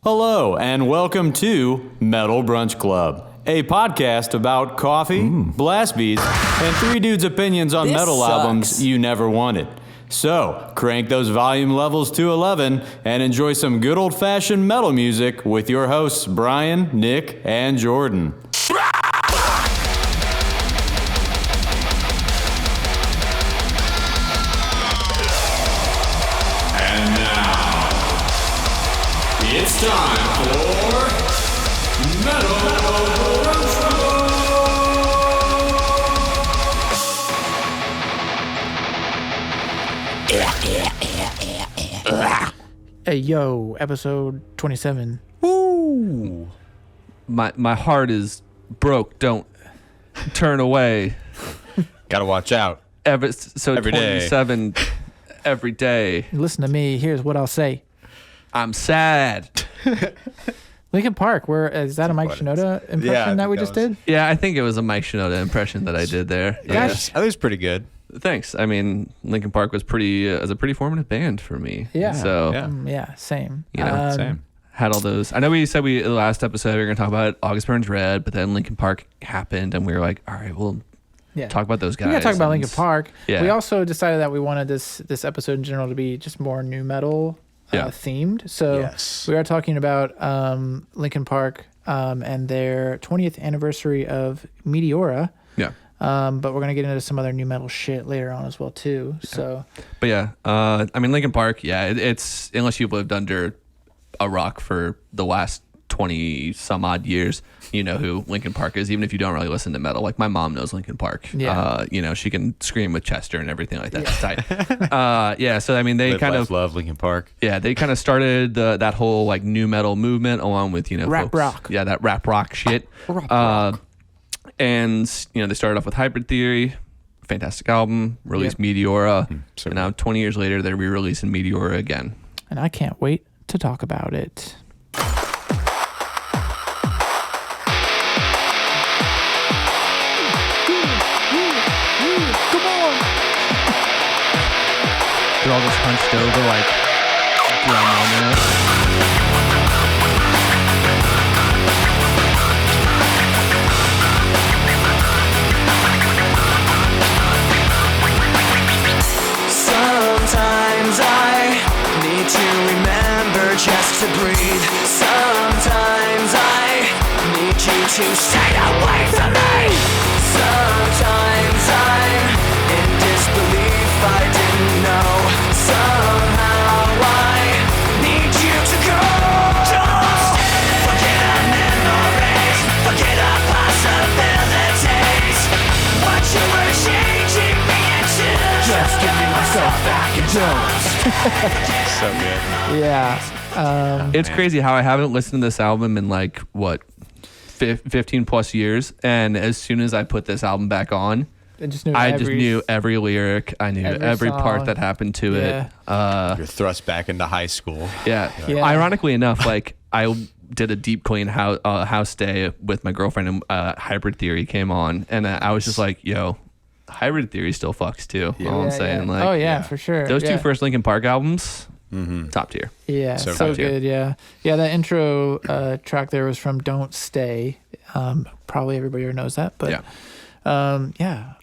Hello, and welcome to Metal Brunch Club, a podcast about coffee, blast beats, and three dudes' opinions on metal albums you never wanted. So, crank those volume levels to 11 and enjoy some good old-fashioned metal music with your hosts Bryan, Nick, and Jordan. And now, it's time for Metal Brunch Club. Hey yo, episode 27. Woo! My heart is broke. Don't turn away. Gotta watch out. Every Every day. 27 every day. Listen to me. Here's what I'll say. I'm sad. Linkin Park. Is that a Mike Shinoda impression that we just did? Yeah, I think it was a Mike Shinoda impression that I did there. Yeah, Gosh. I think it's pretty good. Thanks. I mean, Linkin Park was a pretty formative band for me. Yeah. So Yeah. Yeah, same. You know, Same. had all those. I know we said the last episode we were gonna talk about August Burns Red, but then Linkin Park happened, and we were like, all right, we'll Yeah. talk about those guys. We gotta talk about and- Linkin Park. Yeah. We also decided that we wanted this episode in general to be just more new metal themed. So Yes. we are talking about Linkin Park and their 20th anniversary of Meteora. Yeah. But we're gonna get into some other new metal shit later on as well too. So But yeah, I mean, Linkin Park, yeah, it's unless you've lived under a rock for the last 20 some odd years, you know who Linkin Park is, even if you don't really listen to metal. Like my mom knows Linkin Park. Yeah. You know, she can scream with Chester and everything like that. It's tight. Yeah, so I mean, they Live, kind Life, of love Linkin Park. yeah, they kind of started that whole like new metal movement along with, you know, Rap folks- rock. Yeah, that rap rock shit. And you know, they started off with Hybrid Theory, fantastic album, released Meteora, so and now 20 years later they're re-releasing Meteora again. and I can't wait to talk about it. They're all just hunched over like drum on it. Sometimes I need to remember just to breathe. Sometimes I need you to stay away from me. Sometimes I'm in disbelief, I didn't know. Somehow I need you to go. Don't forget our memories, forget our possibilities. What you were changing me into. Just give me myself back and don't. So good. Yeah. It's crazy how I haven't listened to this album in like what 15 plus years, and as soon as I put this album back on, I just knew I just knew every lyric. I knew every every part song. that happened to Yeah. it. You're thrust back into high school. Yeah. Yeah. Ironically enough, like I did a deep clean house day with my girlfriend, and Hybrid Theory came on, and I was just like, "Yo, Hybrid Theory still fucks too." All I'm saying, like, oh yeah, for sure. those yeah. two first Linkin Park albums, top tier. Yeah, So so top tier. good. Yeah, yeah. That intro track there was from "Don't Stay." Probably everybody here knows that, but Yeah.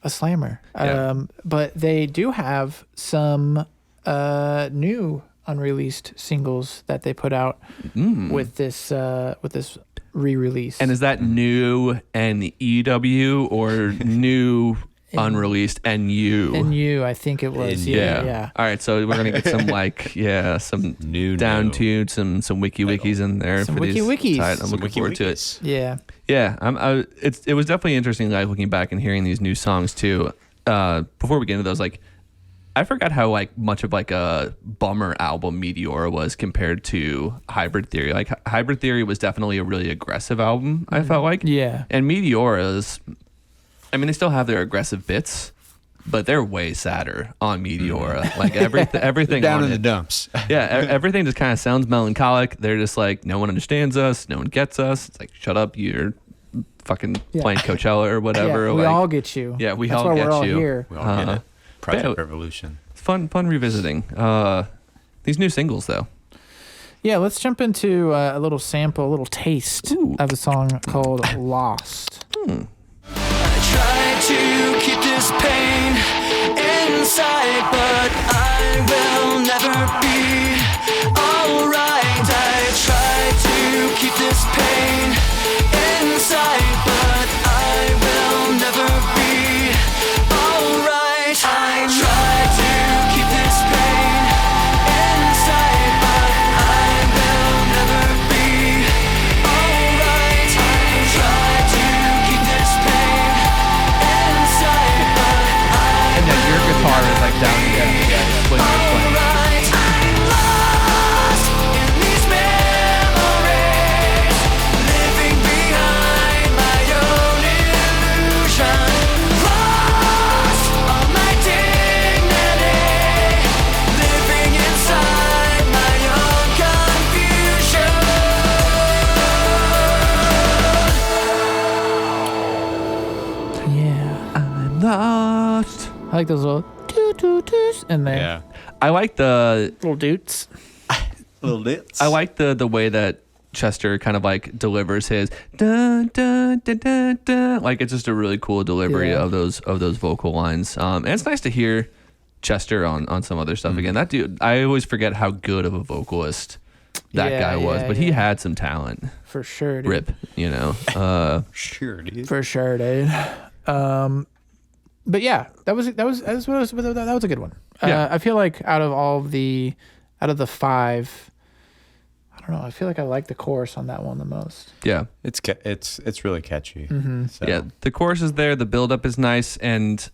a slammer. Yeah. But they do have some new unreleased singles that they put out with this re-release. And is that new NEW or new unreleased NU? and you, I think it was. Yeah. All right, so we're gonna get some like some New. down tuned, some wiki wikis in there Some for wiki these. wikis. Tight. I'm Some looking wiki forward to it. wikis. Yeah. Yeah, it was definitely interesting, like looking back and hearing these new songs too. Before we get into those, like I forgot how like much of like a bummer album Meteora was compared to Hybrid Theory. Like Hybrid Theory was definitely a really aggressive album, I felt like. Yeah. And Meteora's, I mean, they still have their aggressive bits, but they're way sadder on Meteora. Like everything Down on in it. the dumps. Yeah, everything just kind of sounds melancholic. They're just like, no one understands us, no one gets us. It's like, shut up, you're fucking playing Coachella or whatever. Yeah, we like, all get you. Yeah, we That's all why get we're all you. here. We all get it. Project yeah. Revolution. Fun revisiting. These new singles though. Yeah, let's jump into a little sample, a little taste of a song called Lost. I try to keep this pain inside, but I will never be alright. I try to keep this pain inside, but I will never be alright. I try to keep this pain inside, but I will never be alright. I try to keep this pain inside, but I And then your guitar is like down again. Yeah, when you're playing. alright. I'm lost in these memories, living behind my own illusion. Lost all my dignity, living inside my own confusion. Yeah. I'm lost. I like those little doo-doo-doos in there. Yeah. I like the Little doots. Little bits. I like the way that Chester kind of like delivers his dun dun dun dun dun. Like it's just a really cool delivery Yeah. of those vocal lines. And it's nice to hear Chester on some other stuff again. That dude, I always forget how good of a vocalist that Yeah, guy was, yeah, but he yeah. had some talent. For sure, dude. Rip, you know. Sure, dude. For sure, dude. But yeah, that was a good one. Yeah. I feel like out of the 5, I don't know. I feel like I like the chorus on that one the most. Yeah. It's really catchy. So. Yeah, the chorus is there, the build up is nice, and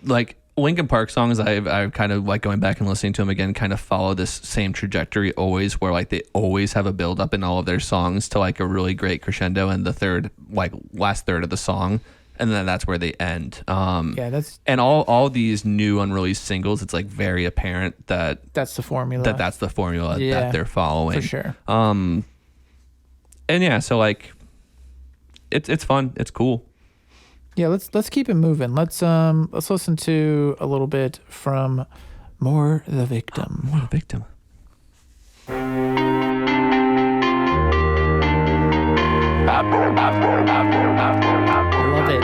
like Linkin Park songs, I've kind of like going back and listening to them again, kind of follow this same trajectory always, where like they always have a build up in all of their songs to like a really great crescendo, and the last third of the song, and then that's where they end. Yeah, And all these new unreleased singles, it's like very apparent that that's the formula. that's the formula Yeah, that they're following for sure. And yeah, so like it's fun, it's cool. Yeah, let's keep it moving. Let's listen to a little bit from More the Victim. What a victim. Love it.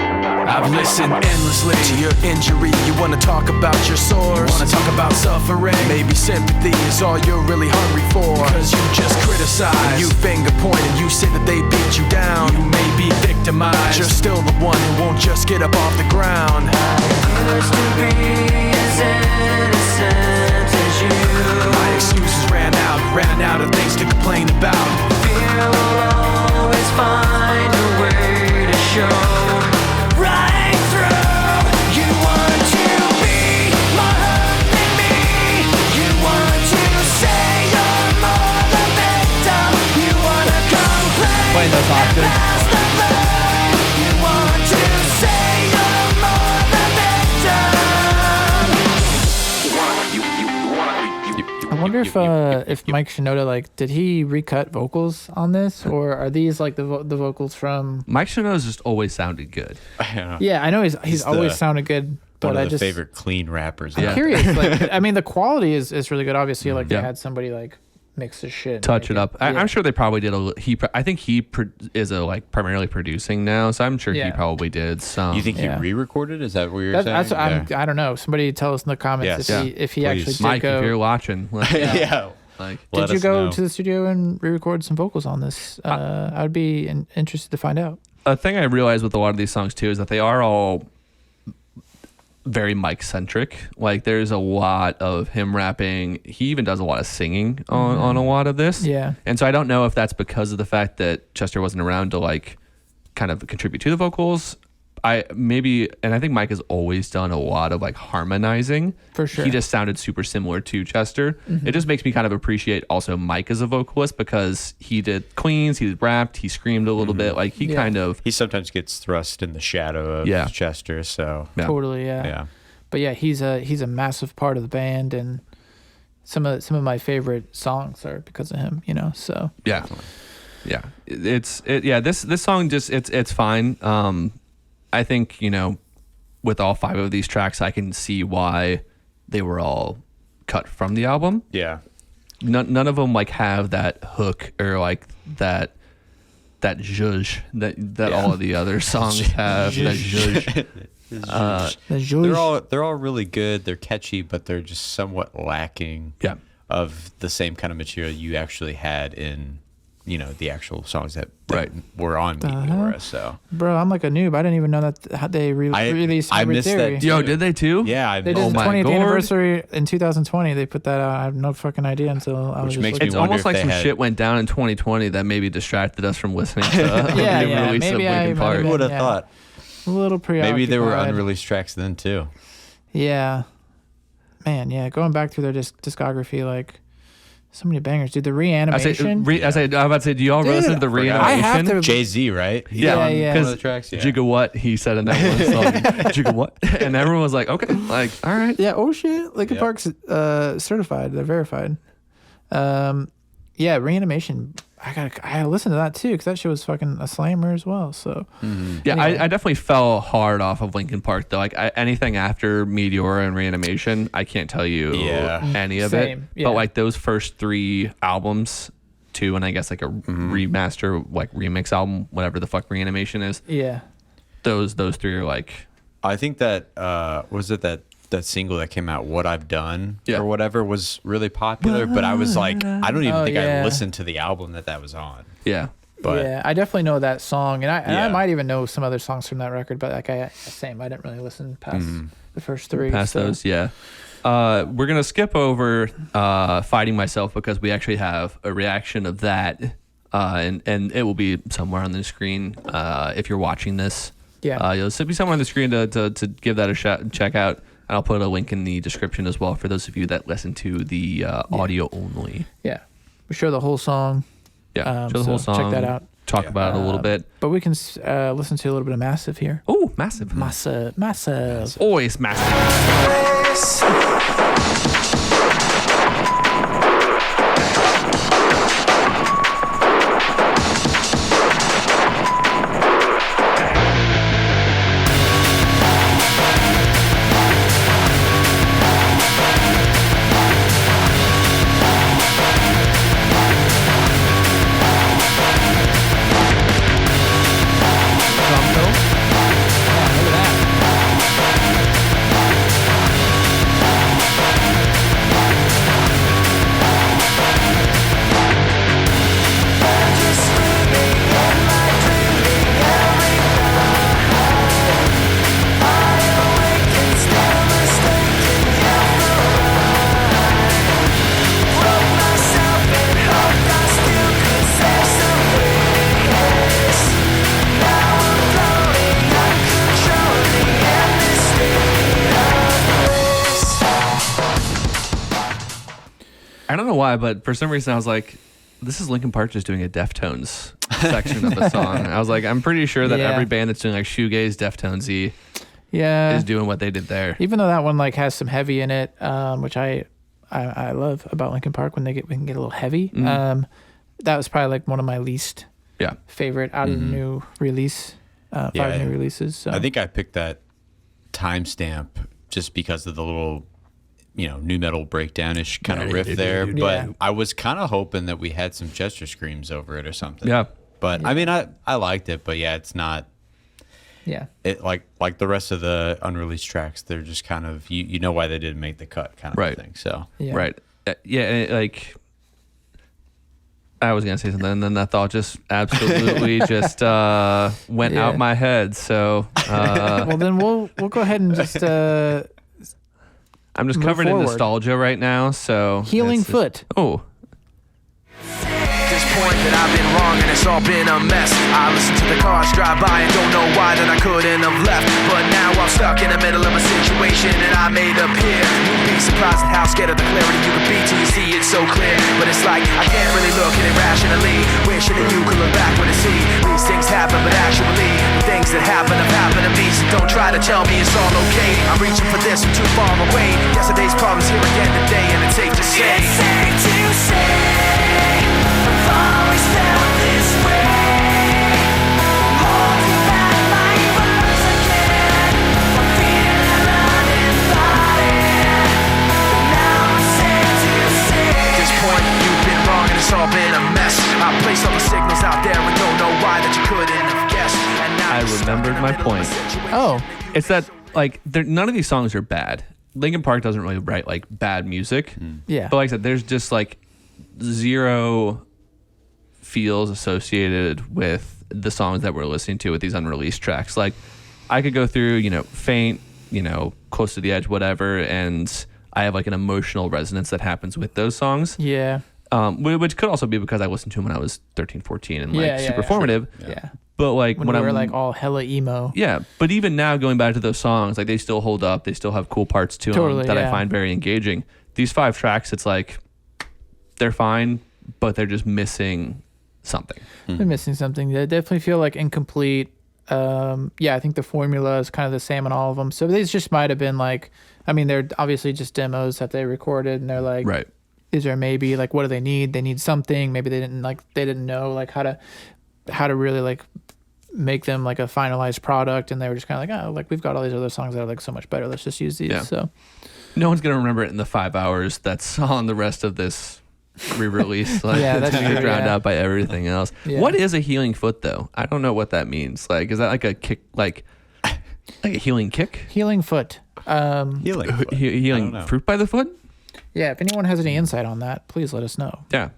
I've listened endlessly to your injury. You wanna talk about your sores, you wanna talk about suffering. Maybe sympathy is all you're really hungry for. Cause you just criticize, you finger point, and you say that they beat you down. You may be victimized, you're still the one who won't just get up off the ground. I used to be as innocent as you. My excuses ran out of things to complain about. Fear will always find a way to show. Right through, you want to be more hurt than me. You want to say you're more the victim. You wanna complain. Playing those often. That's the burn. You want to say you're more the victim. I wonder if Mike Shinoda, like, did he recut vocals on this, or are these like the vocals from? Mike Shinoda's just always sounded good. I don't know. Yeah, I know he's always the- sounded good, but One of I the just favorite clean rappers. I'm Yeah. curious. Like, I mean, the quality is really good. Obviously, like they Yeah. had somebody like mix his shit, and Touch make it up. Yeah. I'm sure they probably did I think he is primarily producing now, so I'm sure he Yeah. probably did some. You think Yeah. he re-recorded? Is that what you're That's saying? I don't know. Somebody tell us in the comments Yes. if he Please. actually did Mike, go. if you're watching, Yeah. like Let Did you us go know. to the studio and re-record some vocals on this? I would be interested to find out. a thing I realized with a lot of these songs too is that they are all very Mike centric. Like there's a lot of him rapping. He even does a lot of singing on a lot of this. Yeah. And so I don't know if that's because of the fact that Chester wasn't around to like kind of contribute to the vocals. I think Mike has always done a lot of like harmonizing. For sure. He just sounded super similar to Chester. It just makes me kind of appreciate also Mike as a vocalist because he did cleans, he rapped, he screamed a little bit. Like he Yeah. kind of He sometimes gets thrust in the shadow of Yeah. Chester, so Yeah. Totally, yeah. yeah. But yeah, he's a massive part of the band, and some of my favorite songs are because of him. You know, so Yeah. This song just it's fine. I think, with all 5 of these tracks I can see why they were all cut from the album. Yeah. none of them like have that hook or like that zhuzh that all of the other songs have. That zhuzh. The zhuzh. They're all really good. They're catchy, but they're just somewhat lacking of the same kind of material you actually had in, the actual songs that were on Meteora. So, bro, I'm like a noob. I didn't even know that how they released I Hybrid missed Theory. that. Yo, did they too? Yeah, They did the 20th anniversary in 2020. They put that out. I have no fucking idea until I was Which just makes looking. It's me wonder almost if like they some had- shit went down in 2020 that maybe distracted us from listening to the Yeah, new yeah, release maybe of I Linkin might have Park. Who would have Yeah. thought? a little preoccupied. Maybe there were unreleased tracks then too. Yeah, man. Yeah, going back through their discography, like so many bangers, dude. The Reanimation. I'm about to say, do y'all listen to the Dude, Reanimation? I have to. Jay-Z, right? Yeah, Yeah, yeah. One of because the tracks. Yeah. Gigawatt, he said in that one song, Gigawatt, and everyone was like, okay, like, all right. Yeah. Oh shit. Linkin Yep. Park's certified. They're verified. Yeah. Reanimation. I gotta listen to that too because that shit was fucking a slammer as well. So Yeah, Anyway. I definitely fell hard off of Linkin Park though. Like anything after Meteora and Reanimation, I can't tell you any of Same, it. yeah. But like those first 3 albums, 2 and I guess like a remaster, like remix album, whatever the fuck Reanimation is. yeah. Those 3 are like I think that was it that single that came out, What I've Done or whatever, was really popular. But I was like, I don't even think I listened to the album that was on. yeah. But Yeah, I definitely know that song, and I Yeah. might even know some other songs from that record. But like I didn't really listen past the first 3. Past so. those, yeah. We're gonna skip over Fighting Myself because we actually have a reaction of that, and it will be somewhere on the screen if you're watching this. Yeah. You'll be somewhere on the screen to give that a shot and check out. And I'll put a link in the description as well for those of you that listen to the audio only. Yeah, we show the whole song, Yeah, show the whole so song. check that out. Talk about it a little bit. But we can listen to a little bit of Massive here. Oh, massive. Massive. Always massive. I don't know why, but for some reason I was like, this is Linkin Park just doing a Deftones section of a song. I was like, I'm pretty sure that every band that's doing like shoegaze, Deftonesy is doing what they did there. Even though that one like has some heavy in it, which I love about Linkin Park when we can get a little heavy. That was probably like one of my least favorite out of the new release, 5 new releases. So. I think I picked that timestamp just because of the little, new metal breakdown-ish kind of riff there. But I was kind of hoping that we had some Chester screams over it or something. Yeah. But I mean, I liked it, but yeah, it's not. Yeah. It like the rest of the unreleased tracks, they're just kind of you know why they didn't make the cut kind of thing. So Yeah. Right. Yeah. And like, I was gonna say something, and then that thought just absolutely just went out my head. So Well, then we'll go ahead and just I'm just move covered in forward. nostalgia right now. So Healing it's just- Foot. Oh. This point that I've been wrong and it's all been a mess. I listen to the cars drive by and don't know why that I couldn't have left. But now I'm stuck in the middle of a situation and I made up here. You'd be surprised at how scared of the clarity you could be till you see it so clear. But it's like I can't really look at it rationally. Wishing that you could look backward and see these things happen, but actually the things that happen have happened to me. So don't try to tell me it's all okay. I'm reaching for this, I'm too far away. Yesterday's problems here again today, and it's safe to say. It's safe to say. I've always felt this way. Holding back my words again. I'm feeling uninvited. But now I'm safe to say. At this point, Trace all the signals out there and don't know why that you couldn't have guessed. And now I remembered my point. Oh, It's that like none of these songs are bad. Linkin Park doesn't really write like bad music. yeah. But like I said, there's just like zero feels associated with the songs that we're listening to with these unreleased tracks. Like I could go through, Faint, Close to the Edge, whatever, and I have like an emotional resonance that happens with those songs. Yeah. Which could also be because I listened to them when I was 13, 14 and like super formative. Yeah. But like When we were like all hella emo. yeah, but even now going back to those songs, like they still hold up. They still have cool parts to them that I find very engaging. These 5 tracks, it's like they're fine, but they're just missing something. They're missing something. They definitely feel like incomplete. I think the formula is kind of the same on all of them. So these just might have been like, I mean, they're obviously just demos that they recorded, and they're like, Right. Is there maybe like, what do they need? They need something. Maybe they didn't know like how to really like make them like a finalized product, and they were just kind of like, oh, like we've got all these other songs that are like so much better. Let's just use these. Yeah. So No one's gonna remember it in the 5 hours that's on the rest of this re-release. Like, Yeah, that's it's gonna get true, drowned yeah. out by everything else. Yeah. What is a healing foot though? I don't know what that means. Like, is that like a kick, like a healing kick? healing foot. Healing. Healing know. fruit by the foot? Yeah. If anyone has any insight on that, please let us know. Yeah.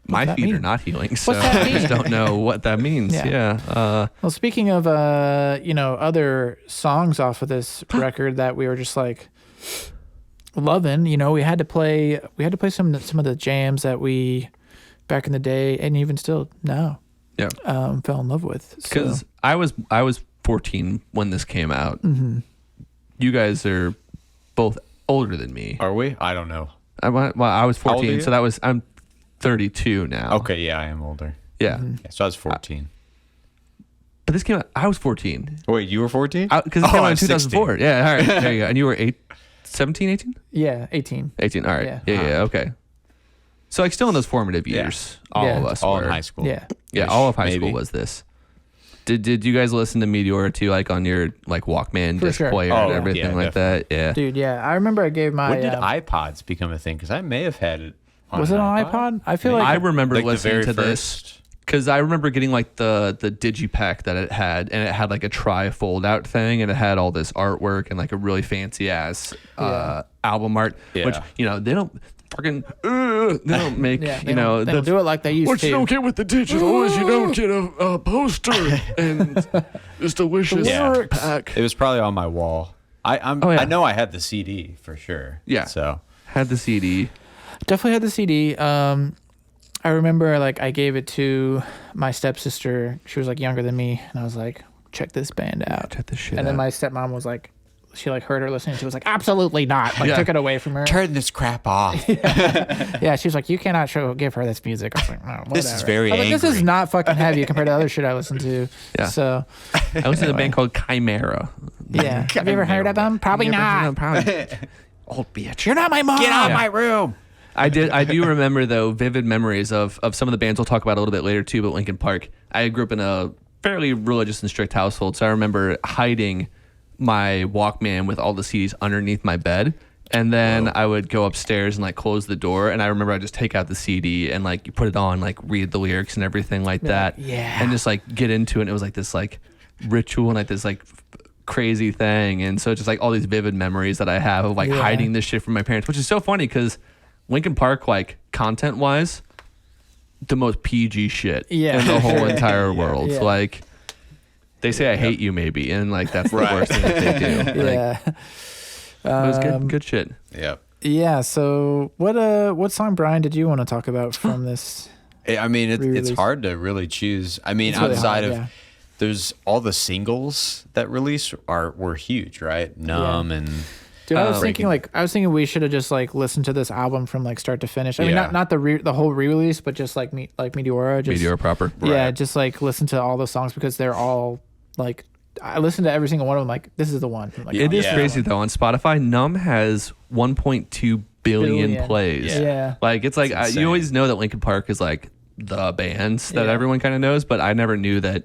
My that feet are mean? not healing, so What's that I mean? just don't know what that means. Yeah. Yeah. Well, speaking of other songs off of this record that we were just like loving, we had to play some of the jams that we back in the day and even still now Yeah. fell in love with. Because I was 14 when this came out. Mm-hmm. You guys are both older than me. Are we? I don't know. I was How old are 14, you? so I'm 32 now. Okay, yeah, I am older. Yeah. Mm-hmm. Yeah, so I was 14. But this came out, I was 14. Wait, you were 14? Because it came Oh, out I in was 2004. Yeah, all right. There you go. And you were 17, 18? Yeah, 18. 18, all right. Yeah. Yeah, okay. So like still in those formative years, all Yeah. of us All were. in high school. Yeah. Yeah, all of high Maybe. school was this. Did you guys listen to Meteora too, like on your like Walkman For disc sure. player Oh, and yeah, everything like that? Yeah. Dude, yeah. I remember I gave my When did iPods become a thing? Because I may have had it on was an it on iPod? I feel Maybe. like I remember Like the listening very to this first. because I remember getting like the digipack that it had, and it had like a tri-fold out thing, and it had all this artwork and like a really fancy ass album art, which Yeah. they don't fucking they don't make they don't the do it like they used What to. you don't get with the digital is you don't get a poster and this delicious Yeah. pack. It was probably on my wall. I know I had the CD for sure. Yeah. So had the CD. Definitely had the CD. I remember like I gave it to my stepsister. She was like younger than me, and I was like, check this band out. Check this shit And then out. my stepmom was like, she like heard her listening. She was like, absolutely not. Like took it away from her. turn this crap off. Yeah, she was like, you cannot give her this music. I was like, no, whatever. This is very I was like, this is angry. not fucking heavy compared to other shit I listen to. Yeah. So I listened to a band called Chimera. yeah, have you ever heard of them? Probably not. Probably. Old bitch. You're not my mom. Get out of my room. I do remember though vivid memories of some of the bands we'll talk about a little bit later too, but Linkin Park. I grew up in a fairly religious and strict household, so I remember hiding my Walkman with all the CDs underneath my bed, and then I would go upstairs and like close the door, and I remember I'd just take out the CD and like put it on, like read the lyrics and everything like that, and just like get into it. And it was like this like ritual and like this like crazy thing, and so it's just like all these vivid memories that I have of like hiding this shit from my parents, which is so funny because Linkin Park, like content wise, the most PG shit in the whole entire world. Yeah. Like they say I hate you maybe, and like that's the worst thing that they do. Like, Yeah. but it was good shit. Yep. Yeah. So what song, Bryan, did you want to talk about from this? I mean, it's Re-release. hard to really choose. I mean, It's really outside hard, of yeah. there's all the singles that released were huge, right? Numb and Dude, I was Breaking- thinking we should have just like listened to this album from like start to finish. I mean, Yeah. not the whole re-release, but just like Meteora. Just, Meteor proper. Yeah, Right. just like listen to all the songs because they're all like I listened to every single one of them. Like this is the one. Like, It is Yeah. crazy though. On Spotify, Numb has 1.2 billion Billion. plays. Yeah. Like it's like insane. you always know that Linkin Park is like the bands that Yeah. everyone kind of knows, but I never knew that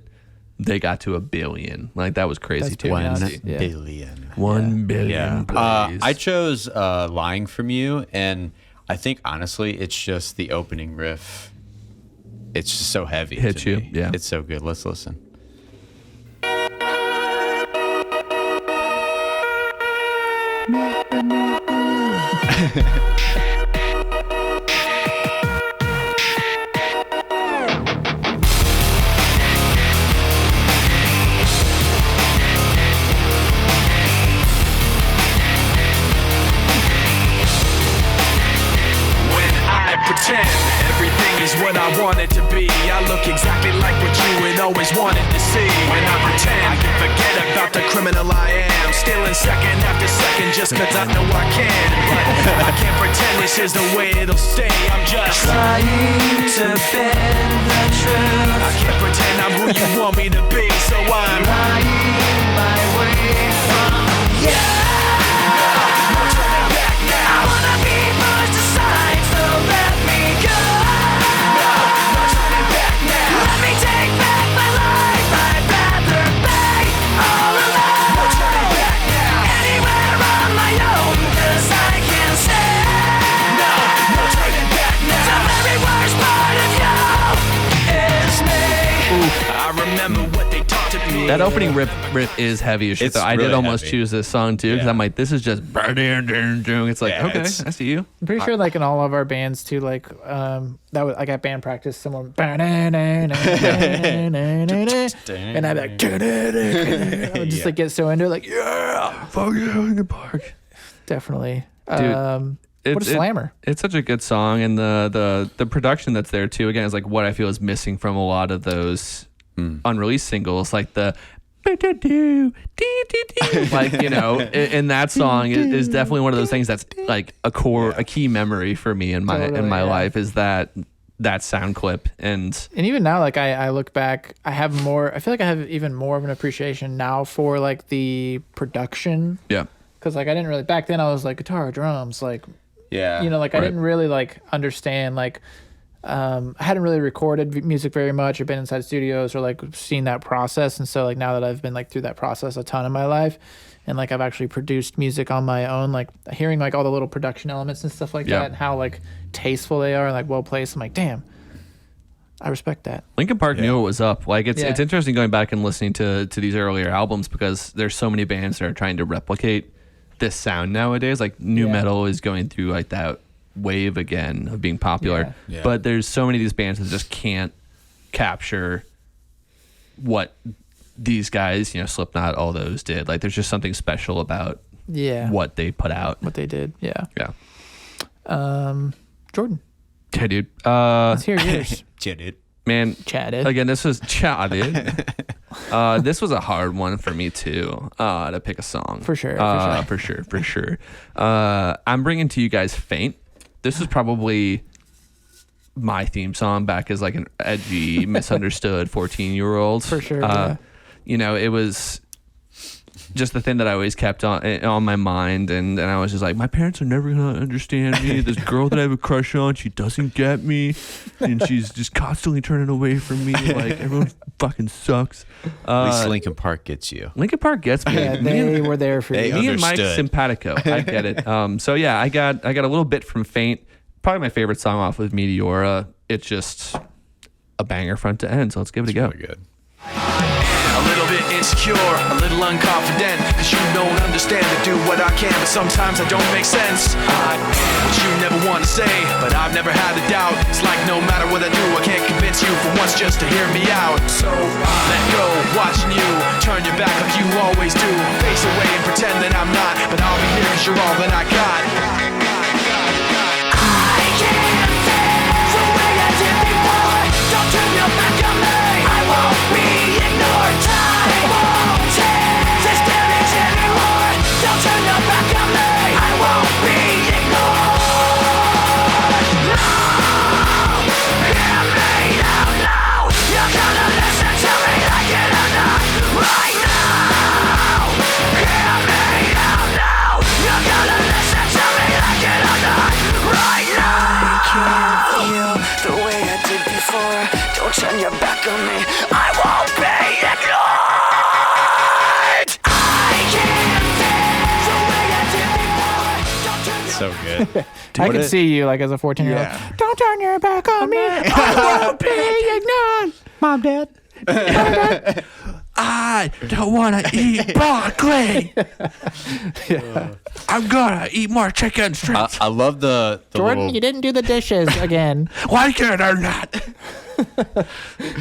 they got to 1 billion. Like that was crazy That's too. pretty $1 nuts. Yeah. billion. 1 billion Yeah. plays. I chose "Lying from You," and I think honestly, it's just the opening riff. it's just so heavy. Hits you, yeah. It's so good. Let's listen. Pretend everything is what I want it to be. I look exactly like what you had always wanted to see. When I pretend I can forget about the criminal I am, stealing second after second just cause I know I can. But I can't pretend this is the way it'll stay. I'm just trying to bend the truth. I can't pretend I'm who you want me to be, so I'm lying my way from you. No turning back now. I wanna be pushed aside, so let me go. No turning back now. Let me take back my life. I'd rather be all alone. No turning back now. Anywhere on my own, 'cause I can say no turning back now. The very worst part of you is me. I remember what they taught to me. That opening riff is heavy as shit. It's Though. I did really almost heavy. choose this song too because I'm like, this is just. It's like, Yeah, okay, it's- I see you. I'm pretty sure like in all of our bands too, like that was like at band practice, someone and I'd be like I would just like get so into it, like yeah, Fuck yeah, Linkin Park. definitely. Dude, What a slammer. It's such a good song, and the production that's there too. Again, is like what I feel is missing from a lot of those unreleased singles, like the. Like, you know, and that song is definitely one of those things that's like a key memory for me in my life is that sound clip. And even now, like I look back, I feel like I have even more of an appreciation now for like the production. yeah, Cause like I didn't really, back then I was like guitar, drums, like, Yeah. you know, like I didn't really like understand like, I hadn't really recorded music very much or been inside studios or like seen that process. And so like now that I've been like through that process a ton in my life and like I've actually produced music on my own, like hearing like all the little production elements and stuff like that and how like tasteful they are and like well placed. I'm like, damn, I respect that. Linkin Park knew it was up. Like it's Yeah. interesting going back and listening to these earlier albums because there's so many bands that are trying to replicate this sound nowadays. Like new metal is going through like that wave again of being popular. Yeah. But there's so many of these bands that just can't capture what these guys, you know, Slipknot, all those did. Like there's just something special about what they put out. What they did. Yeah. Jordan. Yeah, dude. Let's hear yours. Dude. Man, Chatted. again, this was chatted. This was a hard one for me too, to pick a song. For sure. For sure. I'm bringing to you guys Faint. This is probably my theme song back as like an edgy, misunderstood 14-year-old. For sure. You know, it was just the thing that I always kept on my mind, and I was just like, my parents are never gonna understand me. This girl that I have a crush on, she doesn't get me, and she's just constantly turning away from me. Like everyone fucking sucks. At least Linkin Park gets you. Linkin Park gets me. Yeah, they were there for you. Me and Mike understood. simpatico. I get it. So yeah, I got a little bit from Faint. Probably my favorite song off with Meteora. It's just a banger front to end. So let's give it a go. Really good. A little bit insecure, a little unconfident, cause you don't understand to do what I can, but sometimes I don't make sense. I am what you never want to say, but I've never had a doubt. It's like no matter what I do, I can't convince you for once just to hear me out. So let go, watching you turn your back like you always do. Face away and pretend that I'm not, but I'll be here cause you're all that I got. I can't feel the way I did before. Don't turn your back on me. I won't be ignored. Time won't change this damage anymore. Don't turn your back on me. I won't be ignored. No, hear me now, no. You're gonna listen to me like it or not. Right now, hear me now, no. You're gonna listen to me like it or not. Right now. I can't feel the way I did before. Don't turn your back on me. I won't be ignored. I can't feel the way I did before. Don't turn your So good. shit. I can see you like as a 14-year-old. Yeah. Don't turn your back on me. I won't be ignored. Mom, Dad. I don't want to eat broccoli. I'm gonna eat more chicken strips. I love the Jordan, little, you didn't do the dishes again. Why can't I not? What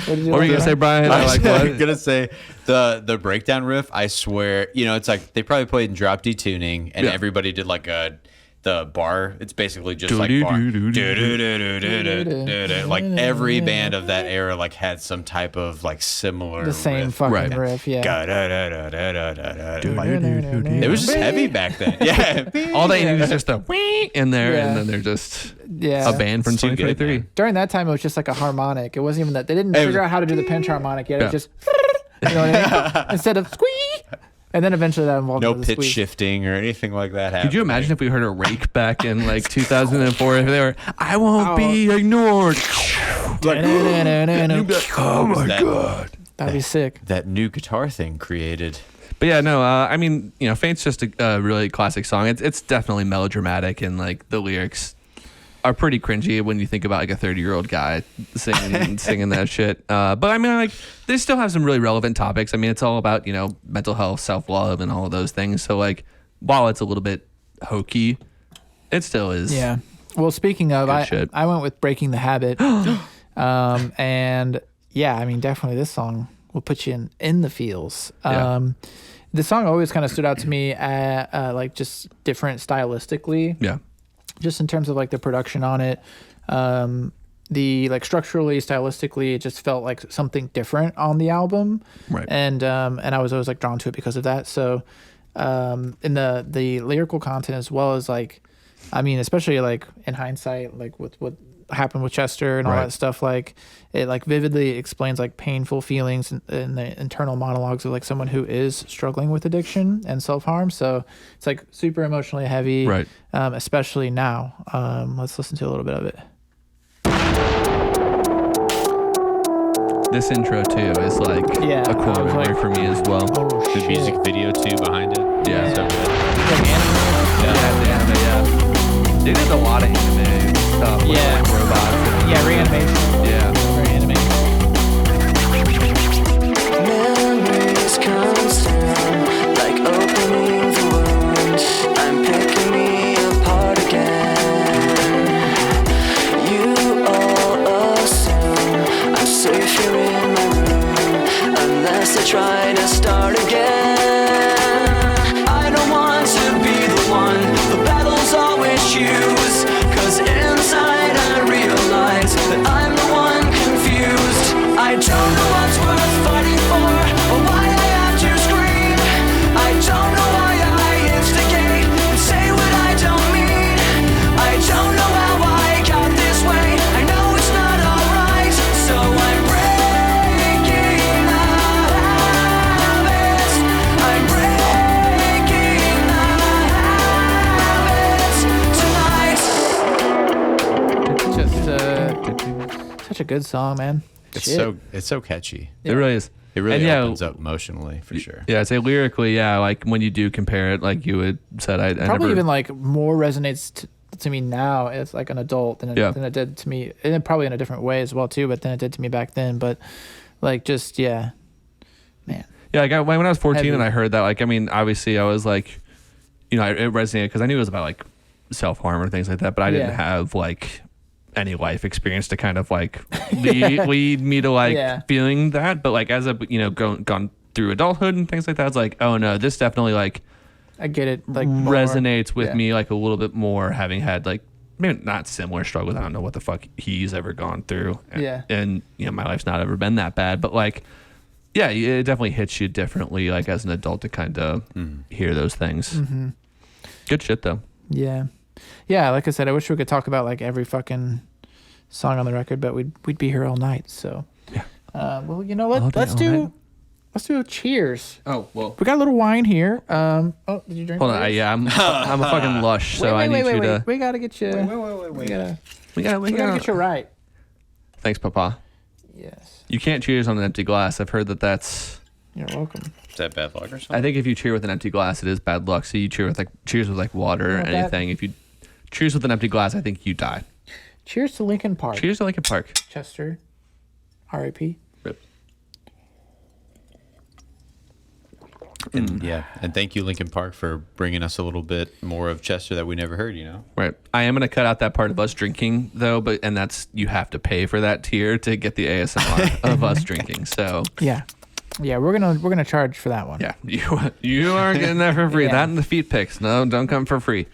were you gonna say, Brian? I like I'm what? gonna say the breakdown riff. I swear, it's like they probably played in drop D tuning, and everybody did like the bar. It's basically just like bar. Like every band of that era like had some type of like similar The same riff. fucking riff, yeah. It was just heavy back then. Yeah. All they need is just a wee in there, and then they're just a band from It's too good, 2023. man. During that time, it was just like a harmonic. It wasn't even that. They didn't figure out how to do the pinch harmonic yet. It was just, you know what I mean? Instead of squee. And then eventually that involved No the pitch squeeze. shifting or anything like that happening. Could you imagine if we heard a rake back in like 2004? If they were, I won't be ignored. Like, Oh my god. That'd be sick. that new guitar thing created? But yeah, no. I mean, Faint's just a really classic song. It's definitely melodramatic, and like the lyrics are pretty cringy when you think about like a 30-year-old guy singing that shit. But I mean, like they still have some really relevant topics. I mean, it's all about mental health, self-love, and all of those things. So like, while it's a little bit hokey, it still is. Yeah. Well, speaking of, shit. I went with Breaking the Habit. And yeah, I mean, definitely this song will put you in the feels. Yeah. The song always kind of stood out to me like just different stylistically. Yeah. Just in terms of like the production on it. The like structurally, stylistically, it just felt like something different on the album. Right. And I was always like drawn to it because of that. So in the lyrical content as well as like, I mean, especially like in hindsight, like with what happened with Chester and all that stuff, like it like vividly explains like painful feelings in the internal monologues of like someone who is struggling with addiction and self-harm. So it's like super emotionally heavy, Right. Especially now. Let's listen to a little bit of it. This intro too is like a quote I was memory like, for me as well. Oh, The shit. music video too behind it. Yeah. So good. Like anime. Yeah. They did a lot of anime stuff. With Yeah. like robots. Yeah, reanimation. Yeah. Very animated. Memories consume, like opening the wound. I'm picking me apart again. You all assume I'm safe here in my room, unless I try to start again. I don't want to be the one the battles always choose, 'cause inside I realize that I'm the one confused. I don't know what's worth fighting for, or why I have to scream. I don't know why I instigate and say what I don't mean. I don't know how I got this way. I know it's not alright, so I'm breaking the habits. I'm breaking the habits tonight. Just such a good song, man. It's so catchy. It really is. It really And, yeah, opens up emotionally for sure. Yeah, I'd say lyrically, yeah, like when you do compare it, like you had said, I Probably never, even like more resonates to me now as like an adult than it did to me, and probably in a different way as well too, but than it did to me back then. But like just man. Yeah, like when I was 14 Heavy. and I heard that, like, I mean, obviously I was like, it resonated because I knew it was about like self-harm or things like that, but I didn't have like any life experience to kind of like lead me to like feeling that. But like as I've gone through adulthood and things like that, it's like, oh no, this definitely like I get it, like resonates with me like a little bit more, having had like maybe not similar struggles. I don't know what the fuck he's ever gone through. And my life's not ever been that bad, but like yeah, it definitely hits you differently like as an adult to kind of hear those things. Mm-hmm. Good shit though. Yeah, like I said, I wish we could talk about like every fucking song on the record, but we'd be here all night. So yeah. Well, you know what? Let's do a cheers. Oh well, we got a little wine here. Oh, did you drink? Hold on, I'm a fucking lush, so I need you to. We gotta get you. Wait. We gotta get you right. Thanks, Papa. Yes. You can't cheers on an empty glass. I've heard that's. You're welcome. Is that bad luck or something? I think if you cheer with an empty glass, it is bad luck. So you cheers with like water or anything. If you Cheers with an empty glass. I think you die. Cheers to Linkin Park. Cheers to Linkin Park. Chester. R.I.P. Rip. And thank you, Linkin Park, for bringing us a little bit more of Chester that we never heard. Right. I am gonna cut out that part of us drinking though, and that's you have to pay for that tier to get the ASMR of us drinking. So yeah, we're gonna charge for that one. Yeah, you aren't getting that for free. Yeah. That and the feet pics. No, don't come for free.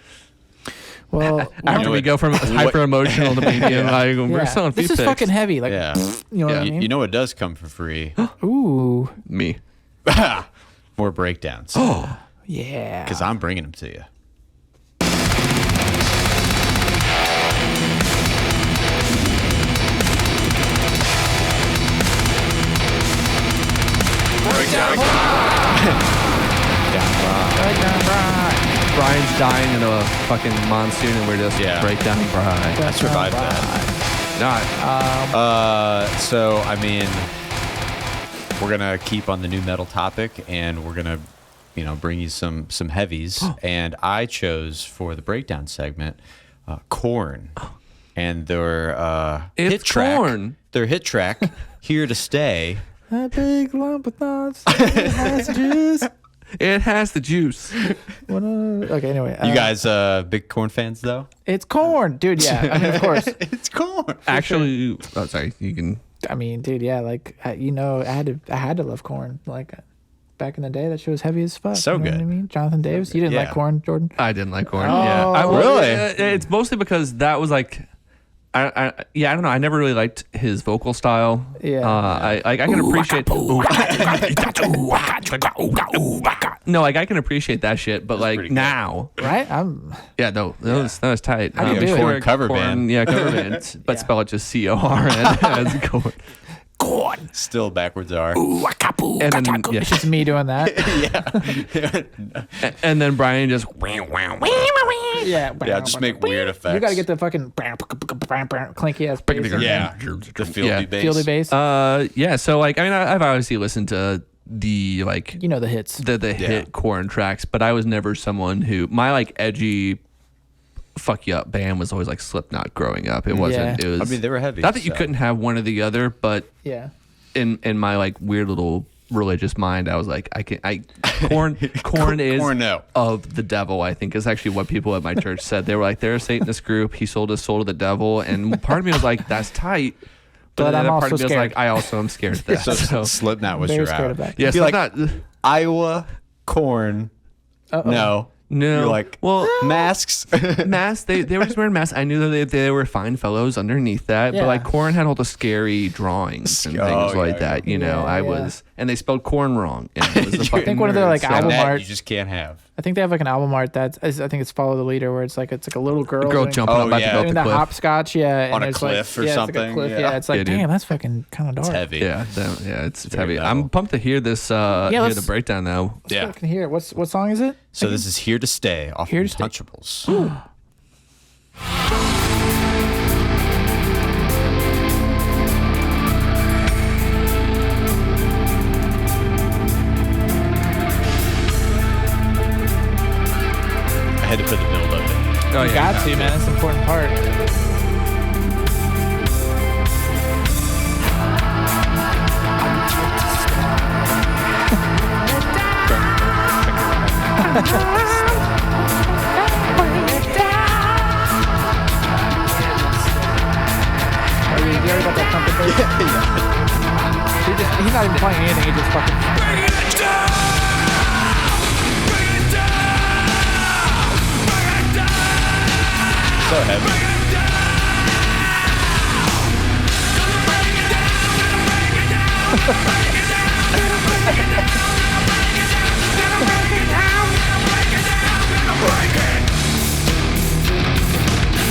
Well, after we go from hyper emotional to medium, like we're selling feet pics. This is fucking heavy. Like, you know what I mean? You know what does come for free? Ooh, me. More breakdowns. Oh, yeah. Because I'm bringing them to you. Bryan's dying in a fucking monsoon, and we're just breakdowning Bryan. I survived that. Not. So I mean, we're gonna keep on the new metal topic, and we're gonna, bring you some heavies. And I chose for the breakdown segment, Korn, and their hit track. Korn. Their hit track, "Here to Stay." A big lump of thoughts. It has juice. It has the juice. Okay, anyway. You guys big Korn fans, though? It's Korn, dude. Yeah, I mean, of course. It's Korn. Actually, sorry. You can. I mean, dude, yeah, like I had to love Korn. Like back in the day, that shit was heavy as fuck. So you know good. What I mean, Jonathan Davis. You didn't like Korn, Jordan? I didn't like Korn. Oh, yeah, really? It's mostly because that was like. I don't know. I never really liked his vocal style. Yeah. I can appreciate. No, like I can appreciate that shit, but like now, Right? yeah, no, that was tight. How do you do it? Korn cover band. Yeah, cover band, but spell it just CORN as Korn. Korn. Still backwards R. And then It's just me doing that. and then Bryan just Yeah. Yeah, just make weird effects. You got to get the fucking clinky ass bass. Yeah, the fieldy bass. Fieldy bass. yeah. So like, I mean, I've obviously listened to the like You know the hits. the hit Korn tracks, but I was never someone who my like edgy fuck you up band was always like Slipknot growing up. It wasn't. Yeah. It was. I mean, they were heavy. Not that you so. couldn't have one or the other, but Yeah. in my like weird little religious mind, I was like, Korn is Korn, no. of the devil. I think is actually what people at my church said. They were like, they're a Satanist group. He sold his soul to the devil, and part of me was like, that's tight. But I'm then also part of me was scared. like, I also am scared of that. So Slipknot was Very your scared out. of that. yeah, Be like, Slipknot. Iowa, Korn. No. No. You're like, well, masks. masks. They were just wearing masks. I knew that they were fine fellows underneath that, Yeah. but like Korn had all the scary drawings and things like that. You know, Yeah, I yeah. was, and they spelled corn wrong. And it was a I fucking think one of their like nerd, so- album that art. you just can't have. I think they have like an album art I think it's Follow the Leader, where it's like a little girl. girl doing- jumping Oh, up about yeah. to go doing up the the cliff. hopscotch, yeah, On and a it's cliff like, or yeah, something, It's like a cliff, yeah. yeah. It's like, Yeah, dude. damn, that's fucking kind of dark. It's heavy. Yeah, it's Very heavy. metal. I'm pumped to hear this. Hear the let's- breakdown now. Yeah. Fucking hear it. What song is it? So this is Here to Stay off Here to Stay. Untouchables. I had to put the build up in. Oh You got to, man. That's an important part. Are you hearing about that trumpet bass? He's not even playing anything. He just fucking. So heavy.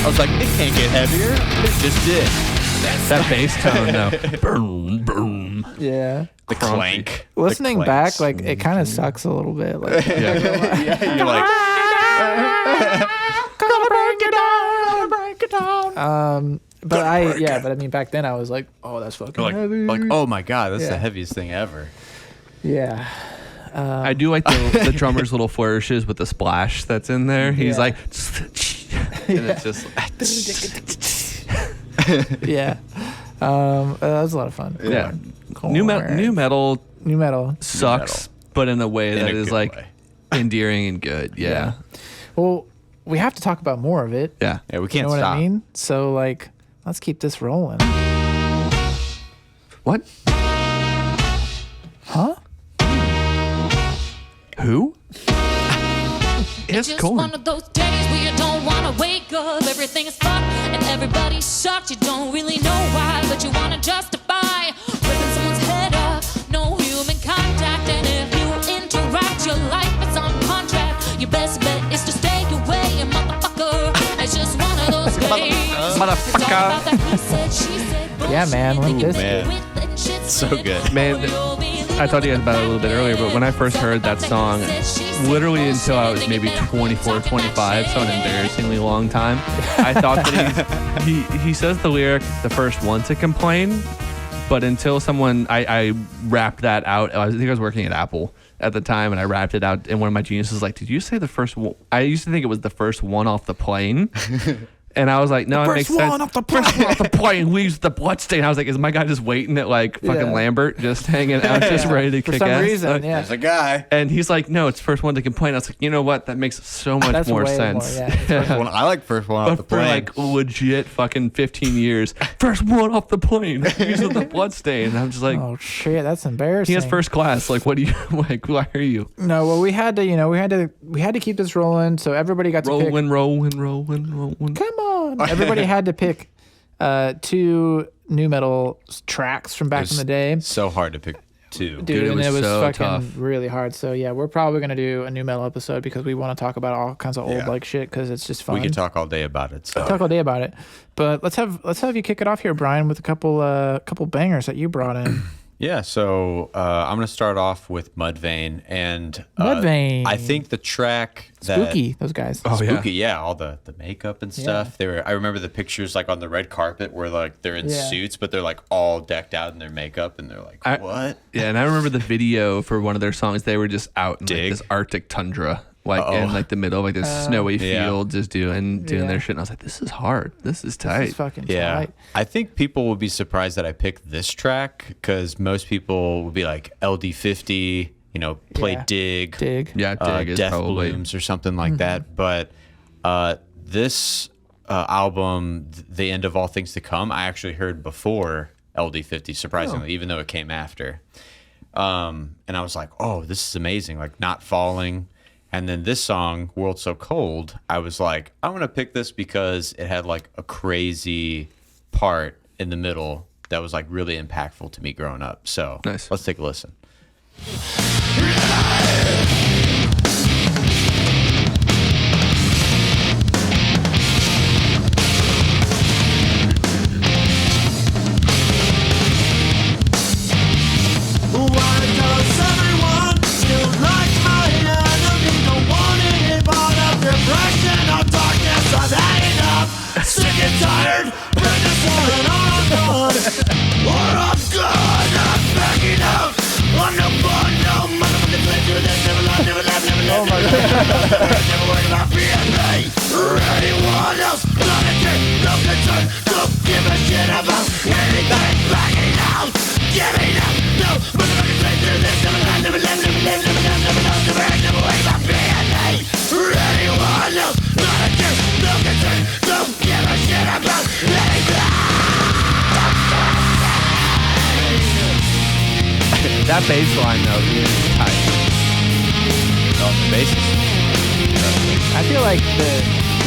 I was like, it can't get heavier. It just did. That bass tone though. Boom, boom. Yeah. The clank. Listening The back, clanks. like it kind of sucks a little bit. Like, Yeah, you're like, but I mean, back then I was like, oh, that's fucking heavy. like, oh my god, that's Yeah. the heaviest thing ever. Yeah. I do like the drummer's little flourishes with the splash that's in there. He's Yeah. like, and it's just yeah. That was a lot of fun. yeah. Korn. New metal New metal. sucks, but in a way In that a is good like way. endearing and good. Yeah. Well, we have to talk about more of it. Yeah. Yeah, we You can't know what stop. I mean? So like, let's keep this rolling. What? Huh? Who? It's just Korn. one of those days where you don't wanna wake up. Everything is fucked and everybody's shocked. You don't really know why, but you wanna justify ripping someone's head off. No human contact, and if you interact, your life is on contract. Your best bet is to stay away, motherfucker. It's just one of those days. Motherfucker. It's all about that he said, she said, Yeah, man, bullshit. like this. Man. So good. Man, I talked to you guys about it a little bit earlier, but when I first heard that song, literally until I was maybe 24, 25, so an embarrassingly long time, I thought that he says the lyric, the first one to complain, but until someone, I rapped that out. I think I was working at Apple at the time, and I rapped it out, and one of my geniuses was like, did you say the first one? I used to think it was the first one off the plane. And I was like, no, it makes sense. First one off the plane leaves the bloodstain. I was like, is my guy just waiting at like fucking Yeah. Lambert, just hanging out, just ready to For kick some ass? reason, yeah. There's a guy. And he's like, no, it's first one to complain. I was like, you know what? That makes so much That's more way sense. more, yeah. Well, I like first one off the But for plane. like legit fucking 15 years, first one off the plane, using the bloodstain. And I'm just like, Oh shit, that's embarrassing. he has first class. Like, what do you like? Why are you No, well, we had to keep this rolling, so everybody got to pick. rolling? Come on, everybody had to pick 2 new metal tracks from back in the day. So hard to pick two. Dude, it and was it was so fucking tough. really hard. So yeah, we're probably gonna do a new metal episode because we want to talk about all kinds of old Yeah. like shit because it's just fun. We could talk all day about it. So. Talk all day about it. But let's have you kick it off here, Brian, with a couple bangers that you brought in. Yeah, so I'm going to start off with Mudvayne. And Mudvayne. I think the track that... Spooky, those guys. Oh, yeah. Spooky, yeah, all the makeup and stuff. I remember the pictures like on the red carpet where like they're in Yeah. suits, but they're like all decked out in their makeup, and they're like, what? Yeah, and I remember the video for one of their songs. They were just out in like, Dig. this Arctic tundra, like in like the middle of like this snowy Yeah. field, just doing Yeah. their shit. And I was like, this is hard. This is tight. This is fucking Yeah, tight. I think people would be surprised that I picked this track because most people would be like LD50, play Yeah. Dig, Dig. Yeah, Dig is Death probably. Blooms or something like that. But this album, The End of All Things to Come, I actually heard before LD50, surprisingly, even though it came after. And I was like, oh, this is amazing, like Not Falling. And then this song, World So Cold, I was like, I'm going to pick this because it had like a crazy part in the middle that was like really impactful to me growing up. So Nice. Let's take a listen. That bass line though is tight. The bass I feel like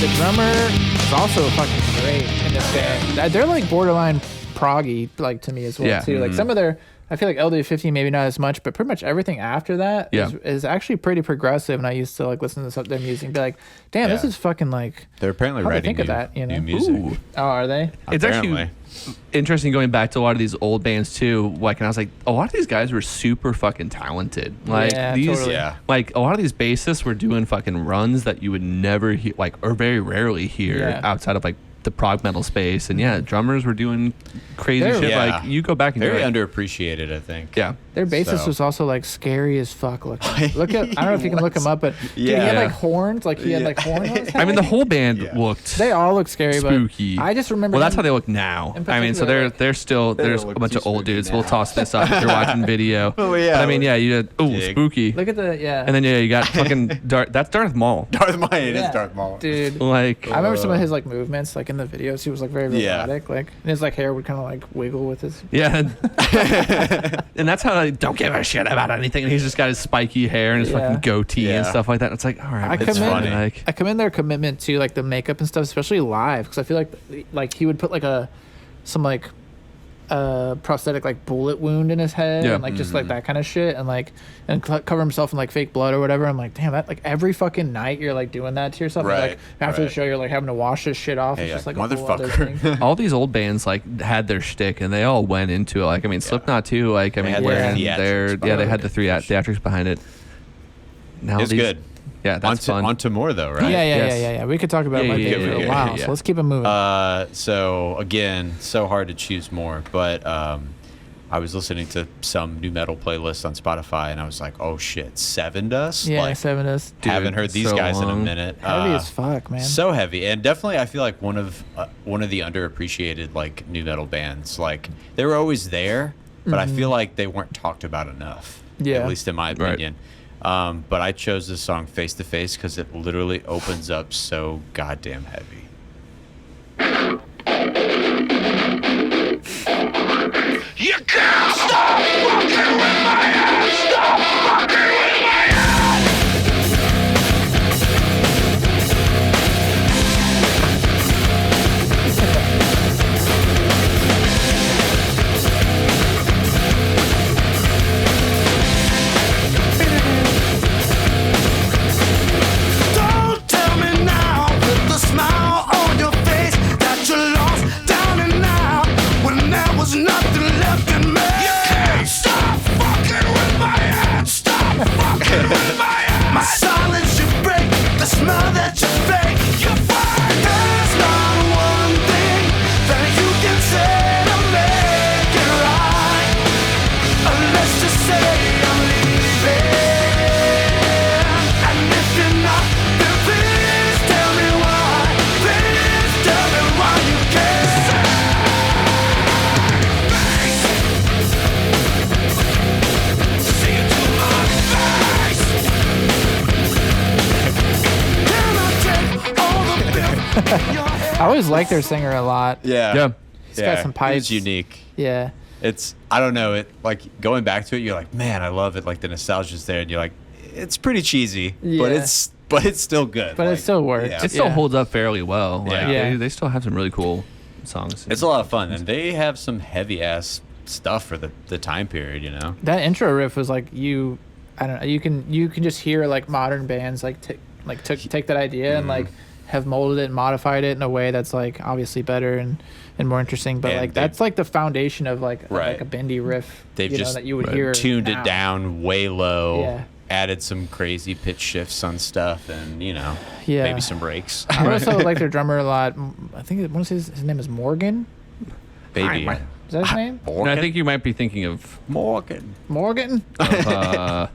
the drummer is also fucking great in this band. They're like borderline proggy, like to me as well Yeah. too. Like some of their, I feel like LD50 maybe not as much, but pretty much everything after that is actually pretty progressive. And I used to like listen to some of their music and be like, damn, this Yeah. is fucking like. They're apparently How'd they writing think of that, you know? new music. Ooh. Oh, are they? It's Apparently. actually interesting going back to a lot of these old bands too. Like, and I was like, a lot of these guys were super fucking talented. Like Yeah, these, totally. Yeah. like a lot of these bassists were doing fucking runs that you would never hear, like, or very rarely hear Yeah. outside of like the prog metal space, and drummers were doing crazy shit. Yeah. Like you go back and very you're like, underappreciated, I think. yeah. Their bassist was also like scary as fuck looking. Look at, I don't know if you can look him up, but dude, he had like horns. Like he had like horns on his head. I mean, the whole band looked. They all look scary, spooky. but I just remember. Well, that's how they look now. I mean, so they're still there's a bunch of old dudes. We'll toss this up if you're watching video. Oh yeah. But I mean, you had spooky. Look at the And then you got fucking Darth. That's Darth Maul. Darth Maul. It is Darth Maul. Dude. Like I remember some of his like movements, like in the videos. He was like very robotic, like and his like hair would kind of like wiggle with his. Yeah. And that's how they don't give a shit about anything. And he's just got his spiky hair and his fucking goatee and stuff like that. It's like, all right, I commend their commitment to like the makeup and stuff, especially live, because I feel like he would put like some prosthetic like bullet wound in his head and like just like that kind of shit and cover himself in like fake blood or whatever. I'm like, damn, that like every fucking night you're like doing that to yourself. Right. Like after the show you're like having to wash this shit off. It's just like a whole other thing. All these old bands like had their shtick and they all went into it. Like I mean, Slipknot too. Like I mean, they had the theatrics behind it. Now it's good. Yeah, that's fun. On to more though, right? Yeah. We could talk about it for a while. So let's keep it moving. So again, so hard to choose more, but I was listening to some new metal playlist on Spotify, and I was like, oh shit, Seventdust. Yeah, like, Seventdust. Haven't heard these guys in a minute. Heavy as fuck, man. So heavy, and definitely I feel like one of the underappreciated like new metal bands. Like they were always there, but I feel like they weren't talked about enough. Yeah, at least in my opinion. But I chose this song Face to Face because it literally opens up so goddamn heavy. You can't stop fucking with my head. Stop fucking with my head. Don't tell me now with the smile on your face that you're lost down and out when there was nothing left in me. You can't stop fucking with my head. Stop fucking with my head. My silence you break, the smile that you fake. You're fine. There's not one thing that you can say to make it right, unless you say I'm leaving. And if you're not, then please tell me why. Please tell me why you can't. I always liked their singer a lot. Yeah. He's got some pipes. It's unique. Yeah. It's, I don't know, it like going back to it, you're like, man, I love it. Like the nostalgia's there, and you're like, it's pretty cheesy, but it's still good. But like, it still works. yeah. It still holds up fairly well. Like, Yeah. they still have some really cool songs. It's a lot of fun, and they have some heavy ass stuff for the time period, you know. That intro riff was like I don't know. You can just hear like modern bands like take that idea and like have molded it and modified it in a way that's like obviously better and more interesting. But And like that's like the foundation of like a bendy riff. They've just that you would hear tuned now. it down way low. Yeah. Added some crazy pitch shifts on stuff, and Yeah. maybe some breaks. I also like their drummer a lot. I think his name is Morgan. Baby. Is that his name? And I think you might be thinking of Morgan. Seventdust.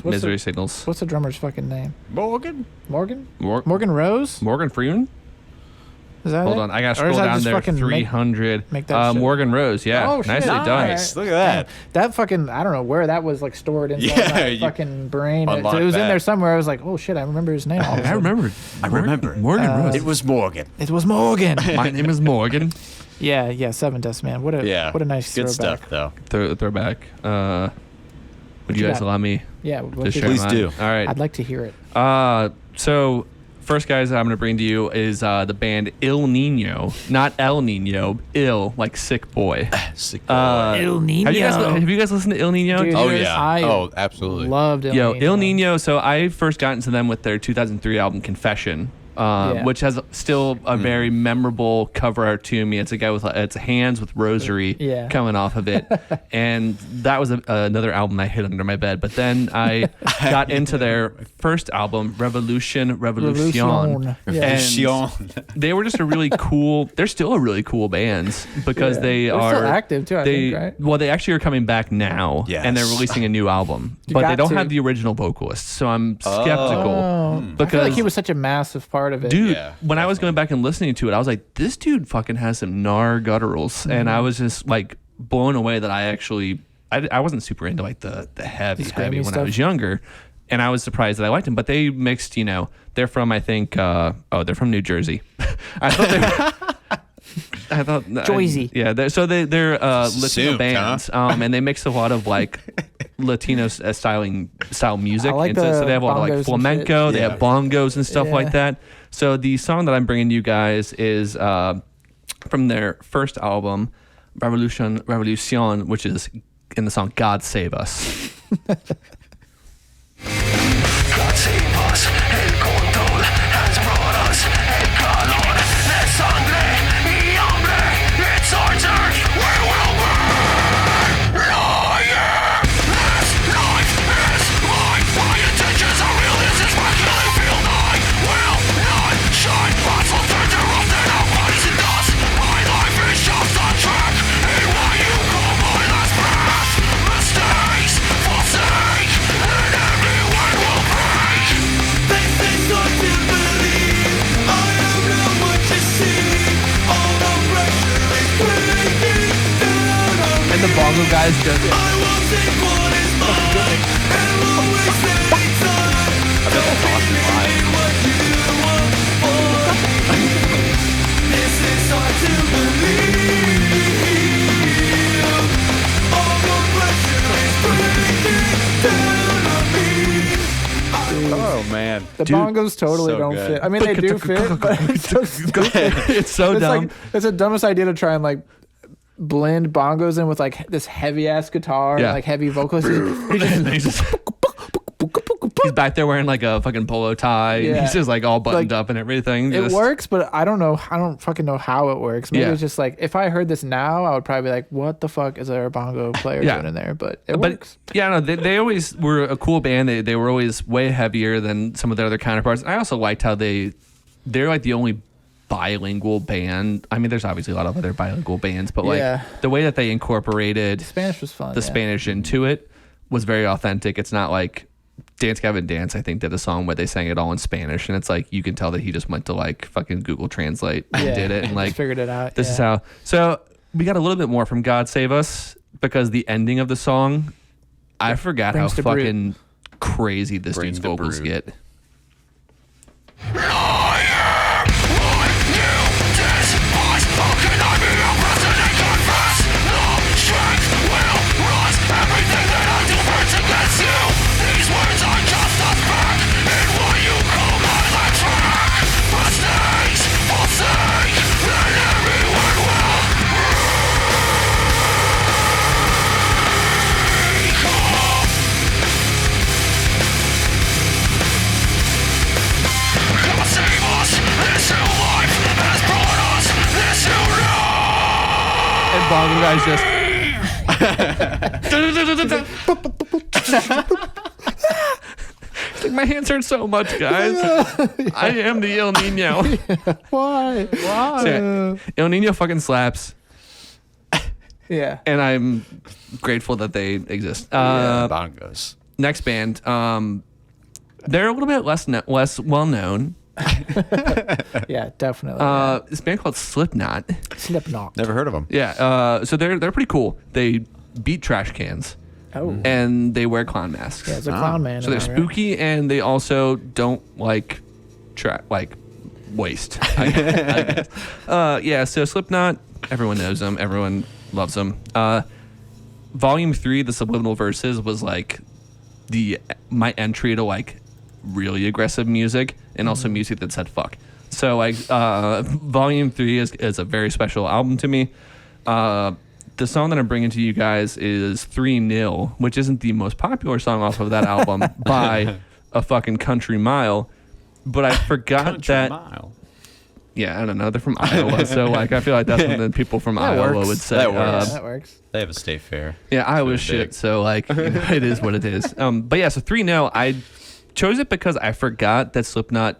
Misery Signals. What's the drummer's fucking name? Morgan. Morgan Rose? Morgan Freeman? Is that Hold it? on, I gotta Or is scroll that down just there. fucking 300. make that shit? Morgan Rose, yeah. Oh, shit. Nicely done. Nice. Look at that. That fucking, I don't know where that was like stored in my fucking brain. It unlock was in that. there somewhere. I was like, oh shit, I remember his name. I remember. Morgan Rose. It was Morgan. It was Morgan. My name is Morgan. yeah, Seventdust, man. What a nice good throwback. stuff though. Throwback. Would you you guys got? allow me Yeah, to share Please mine? do. All right. I'd like to hear it. So first guys I'm gonna bring to you is the band Il Niño, not El Nino, ill like sick boy. Sick Il Niño. Have you guys listened to Il Niño? Dude, Oh yeah. I absolutely. loved Il Niño. Il Niño. So I first got into them with their 2003 album Confession. which has still a very memorable cover art to me. It's a guy with it's hands with rosary coming off of it, and that was another album I hid under my bed. But then I got into their first album, Revolution, and they were just a really cool. They're still a really cool band because they're still active too. I think, right? Well, they actually are coming back now, and they're releasing a new album, but they don't have the original vocalist, so I'm skeptical because I feel like he was such a massive part of it. Dude, when I was going back and listening to it, I was like, this dude fucking has some gutturals, and I was just like blown away that I wasn't super into like the heavy when stuff. I was younger, and I was surprised that I liked him. But they mixed, they're from they're from New Jersey. I thought Jersey. They're Latino bands, and they mix a lot of like Latino style music. I like so they have a lot of like flamenco. They have bongos and stuff like that. So the song that I'm bringing you guys is from their first album, Revolution, which is in the song "God Save Us." God save us, el control has brought us, el calor de sangre y hambre. It's our turn, we will burn. Liar, this life is mine. My intentions are real, this is my killing field. I will not shine, thoughts will turn to rust and our bodies in dust. My life is just a track, and why you call my last breath. Mistakes forsake, and everyone will break. They say start to believe, I am not what you see. All the pressure is breaking down on me. And the bongo guys just I will take what is mine, and will waste any time. Don't give me what you want for. This is hard to believe. All the pressure is breaking down on me. Oh man, The bongos totally so don't good. fit. I mean, they do fit, but it's so stupid. it's so dumb. It's the dumbest idea to try and like blend bongos in with like this heavy ass guitar, and, like heavy vocals. He's back there wearing like a fucking polo tie. And he's just like all buttoned up and everything. It works, but I don't know. I don't fucking know how it works. Maybe it's just like if I heard this now, I would probably be like, "What the fuck is there a bongo player doing in there?" But it works. Yeah, no, they always were a cool band. They were always way heavier than some of their other counterparts. And I also liked how they're like the only bilingual band. I mean, there's obviously a lot of other bilingual bands, but like the way that they incorporated Spanish was fun. The Spanish into it was very authentic. It's not like Dance Gavin Dance, I think, did a song where they sang it all in Spanish, and it's like you can tell that he just went to like fucking Google Translate and did it and like just figured it out. This is how. So we got a little bit more from God Save Us because the ending of the song, I forgot how fucking crazy this dude's vocals get. And bongo guys just it's like my hands hurt so much, guys. I am the El Nino. Why? So, El Nino fucking slaps. Yeah. And I'm grateful that they exist. Bongos. Next band. They're a little bit less well known. Yeah, definitely. This band called Slipknot. Never heard of them. Yeah. So they're pretty cool. They beat trash cans. Oh. And they wear clown masks. Yeah, it's a clown man. So they're spooky, and they also don't like waste. I guess. Yeah. So Slipknot, everyone knows them. Everyone loves them. Volume 3, the Subliminal Verses, was like my entry to like really aggressive music and also music that said fuck. So like Volume 3 is a very special album to me. The song that I'm bringing to you guys is 3-0, which isn't the most popular song off of that album by a fucking country mile. but I forgot Country that. Mile. Yeah, I don't know. They're from Iowa, so like I feel like that's something people from Iowa works. would say. That works. That works. They have a state fair. Yeah, Iowa's It's really shit. So like, it is what it is. But yeah, so 3-0. I chose it because I forgot that Slipknot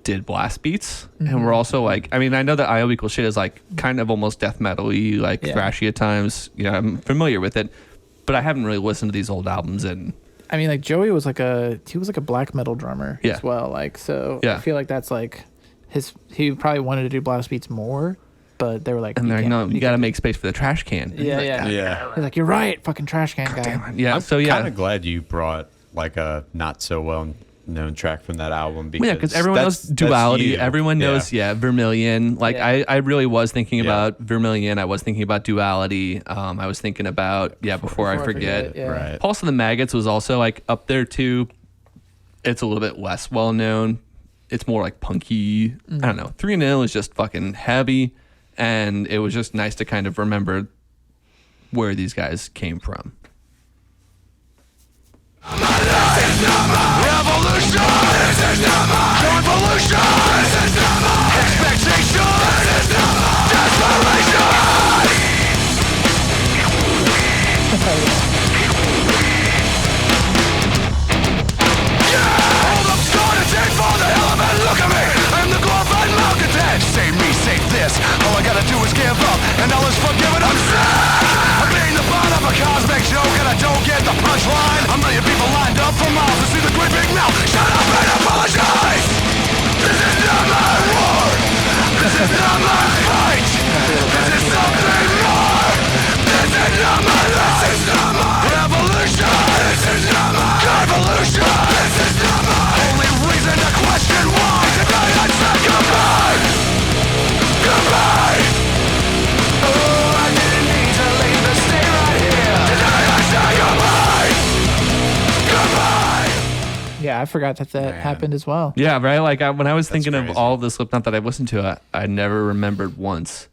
did blast beats, and we're also like, I mean, I know that Iowa equal shit is like kind of almost death metal-y, like thrashy at times. You know, I'm familiar with it, but I haven't really listened to these old albums. And I mean, like Joey was like a black metal drummer as well. Like, so I feel like that's like he probably wanted to do blast beats more, but they were like, and they're like, no, you got to make space for the trash can. Yeah. He's like, you're right, fucking trash can guy. Yeah. I'm so kind of glad you brought like a not so well known track from that album because everyone knows Duality. Everyone knows Vermilion. Like I really was thinking about Vermilion. I was thinking about Duality. I was thinking about before I forget. Right. Pulse of the Maggots was also like up there too. It's a little bit less well known. It's more like punky. I don't know. 3-0 is just fucking heavy, and it was just nice to kind of remember where these guys came from. Revolution! This is not my revolution! This is not my expectation! This is not my desperation! Yeah! Hold up, scorn and take for the hell of it, look at me! I'm the glorified malcontent! Save me, save this! All I gotta do is give up, and all is forgiven, I'm sick! I'm being the butt of a cosmic joke, and I don't get the punchline! A million people lined up for miles to see the great big mouth. Shut up and apologize! This is not my war! This is not my fight! This is something more! This is not my life! This is not my revolution! This is not my convolution! This is not my only reason to question why tonight I said goodbye! Goodbye! Oh, I didn't need to leave but stay right here! Tonight I said goodbye! Goodbye! Yeah, I forgot that happened as well. Yeah, right. Like when I was thinking crazy. of all of the Slipknot that I listened to, I never remembered once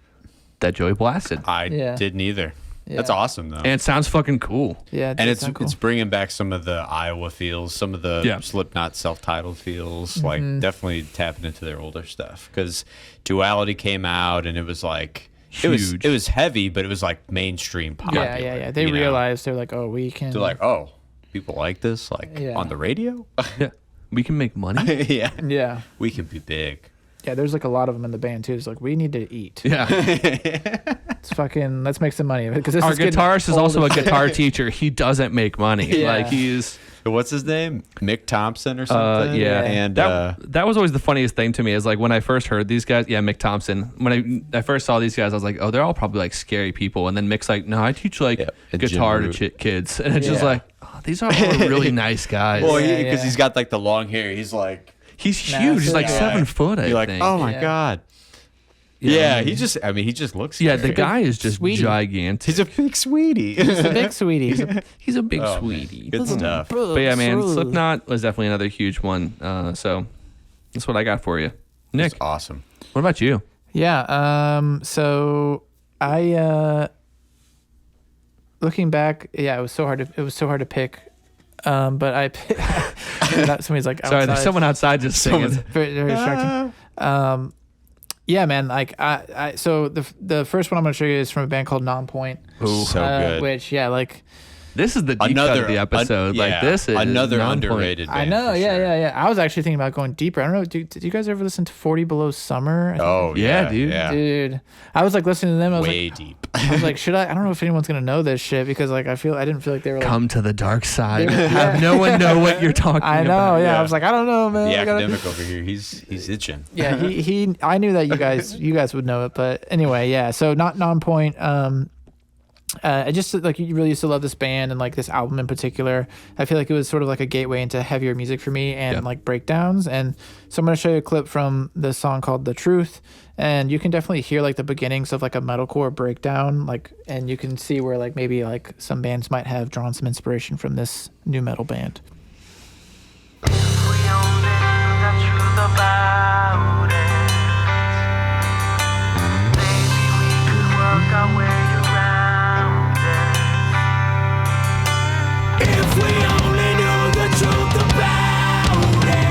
that Joey blasted. I didn't either. Yeah. That's awesome though. And it sounds fucking cool. Yeah, And it's cool. it's bringing back some of the Iowa feels, some of the Slipknot self-titled feels, like definitely tapping into their older stuff. Because Duality came out and it was like Huge. It was heavy, but it was like mainstream pop. Yeah. They realized they're like, oh, we can. They're like, oh, people like this, like on the radio. Yeah, we can make money. Yeah. We can be big. Yeah, there's like a lot of them in the band too. It's like, we need to eat. Yeah. It's fucking, let's make some money of it. Because Our guitarist is also a guitar teacher. He doesn't make money. Yeah. Like he's What's his name? Mick Thompson or something? And that was always the funniest thing to me is like when I first heard these guys, Mick Thompson. When I first saw these guys, I was like, oh, they're all probably like scary people. And then Mick's like, no, I teach like guitar to kids. And it's just like, oh, these are all really nice guys. well, because he's got like the long hair. He's like, he's huge. He's like 7 foot, I you're like, think. oh my God. Yeah, he just looks Yeah, scary. the guy is just Sweetie. gigantic. He's a big sweetie. He's a big sweetie. He's a big Oh, sweetie. Good stuff. But yeah, man, Slipknot was definitely another huge one. So that's what I got for you. Nick, That's awesome. what about you? Yeah. So I looking back, it was so hard to pick. But I somebody's like outside. Sorry, there's someone outside just singing. Very, very distracting. Yeah, man. Like so the first one I'm gonna show you is from a band called Nonpoint. So good. Which like. This is the deep cut of the episode. Like this is another Nonpoint. underrated band. I know, for yeah, sure. yeah. I was actually thinking about going deeper. I don't know. Did you guys ever listen to 40 Below Summer? Oh Yeah, dude. Yeah. Dude, I was like listening to them. I was Way like, deep. I was like, should I? I don't know if anyone's gonna know this shit because like I didn't feel like they were like. Come to the dark side. Yeah. Have no one know what you're talking I know, about. yeah. Yeah. I was like, I don't know, man. The I gotta- academic over here, he's itching. Yeah, he. I knew that you guys would know it, but anyway, yeah. So not Nonpoint. I just like really used to love this band and like this album in particular. I feel like it was sort of like a gateway into heavier music for me and like breakdowns. And so I'm gonna show you a clip from this song called "The Truth," and you can definitely hear like the beginnings of like a metalcore breakdown, like, and you can see where like maybe like some bands might have drawn some inspiration from this new metal band. We only knew the truth about it. Maybe we could work our way around it. If we only knew the truth about it.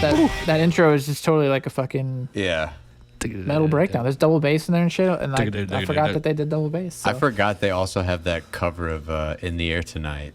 that intro is just totally like a fucking metal breakdown. There's double bass in there and shit, and I forgot that they did double bass. So. I forgot they also have that cover of "In the Air Tonight."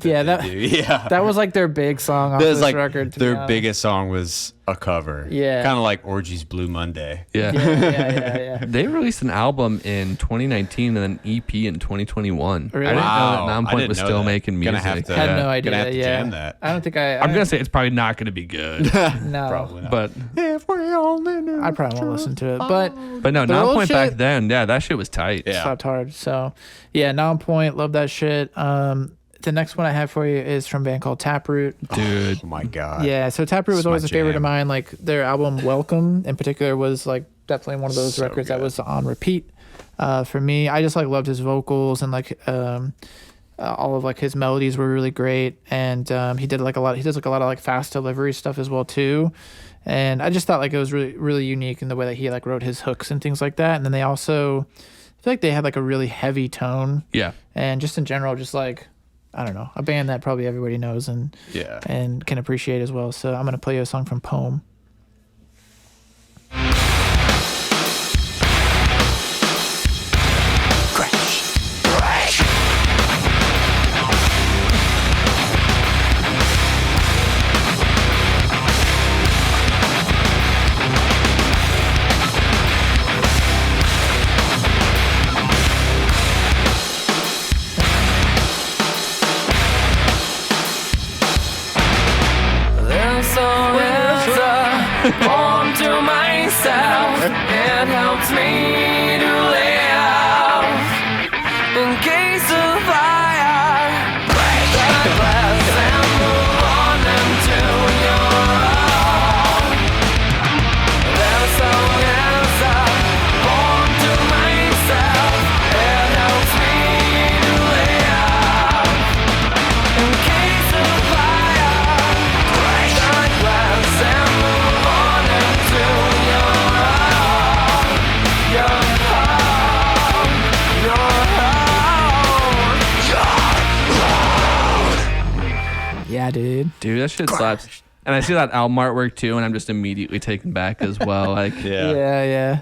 Yeah, that was like their big song off this record. Their biggest song was a cover. Yeah, kind of like Orgy's Blue Monday. Yeah. They released an album in 2019 and an EP in 2021. Really? I didn't know that Nonpoint was still making music. Gonna have to, had no idea. Gonna have to jam that. I don't think I'm gonna say it's probably not gonna be good. No, probably not. But if we only knew. I probably won't listen to it. But no, Nonpoint back then, that shit was tight. Yeah, slapped hard. So yeah, Nonpoint, love that shit. The next one I have for you is from a band called Taproot. Dude. Oh my god. Yeah, so Taproot was always a favorite of mine. Like their album Welcome in particular was like definitely one of those records that was on repeat for me. I just like loved his vocals and like all of like his melodies were really great. And he does like a lot of like fast delivery stuff as well too. And I just thought like it was really, really unique in the way that he like wrote his hooks and things like that. And then they also, I feel like they had like a really heavy tone. Yeah. And just in general, just like, I don't know, a band that probably everybody knows and can appreciate as well. So I'm going to play you a song from Poem. Poem to myself, it helps me to live in case of fire. Break the glass and move on into your own. This song is a poem to myself, it helps me to live in case of fire. Break the glass and move on into your own. Your home, Yeah, dude. Dude, that shit slaps. And I see that album artwork too, and I'm just immediately taken back as well. Like, Yeah.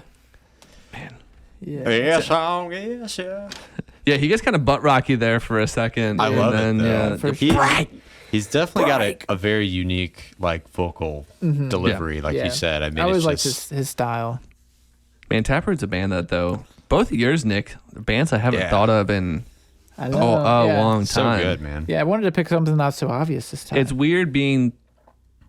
Yes, song, yes, yeah. yeah, he gets kind of butt rocky there for a second. I love and it. then, Though. He's definitely got a very unique like vocal delivery, like you said. I mean, I always it's liked just, his style. Man, Taproot's a band that though both of yours, Nick, bands I haven't thought of in I know. a long so time. good, man. Yeah, I wanted to pick something not so obvious this time. It's weird being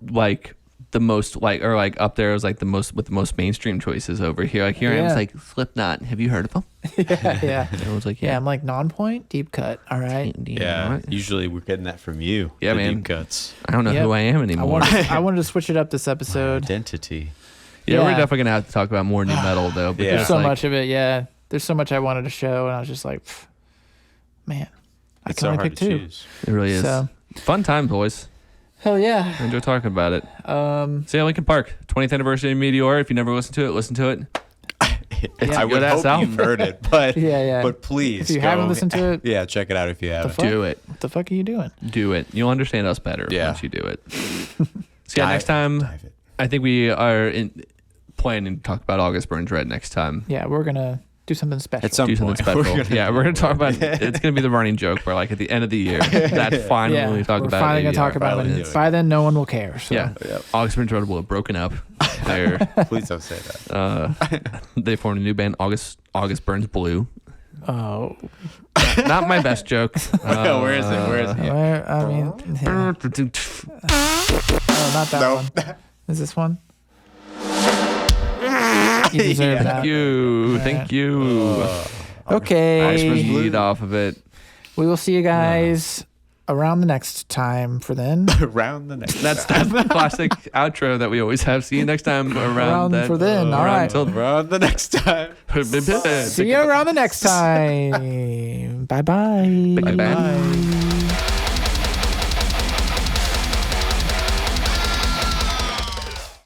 like the most like or like up there as like the most with the most mainstream choices over here. Like here I am, it's like Slipknot. Have you heard of them? yeah. And I was like, Yeah, I'm like Nonpoint, deep cut. All right. Yeah, usually we're getting that from you. Yeah, the man. Deep cuts. I don't know who I am anymore. I wanted to switch it up this episode. Identity. Yeah, we're definitely gonna have to talk about more new metal though. Because There's so like, much of it. Yeah, there's so much I wanted to show, and I was just like, man, I It's can so only hard pick to two. choose. It really is. So, Fun time, boys. hell yeah. I enjoy talking about it. So yeah, Linkin Park, 20th anniversary of Meteora. If you never listened to it, listen to it. I would good-ass hope album. you've heard it, but Yeah. but please, If you haven't listened to it, yeah, check it out if you haven't. fuck? Do it. what the fuck are you doing? Do it. You'll understand us better Yeah. once you do it. So yeah, next time, dive it. I think we are planning to talk about August Burns Red next time. Yeah, we're gonna do something special. At some Do something point, special. We're gonna talk about. It's gonna be the running joke where, like, at the end of the year, that's finally when we talk we're about. finally gonna talk about finally it. do it. By then, no one will care. So. Yeah, August Burns Red will have broken up. They're, Please don't say that. they formed a new band, August Burns Blue. Oh, Not my best joke. Where is it? Where is it? where, I mean, yeah. Oh, not that one. Is this one? You deserve that. Thank you. Okay. Lead off of it. We will see you guys around the next time. For then, Around the next. That's the classic outro that we always have. See you next time around that. for then. All right. Around the next time. See you around the next time. Bye-bye. Bye-bye.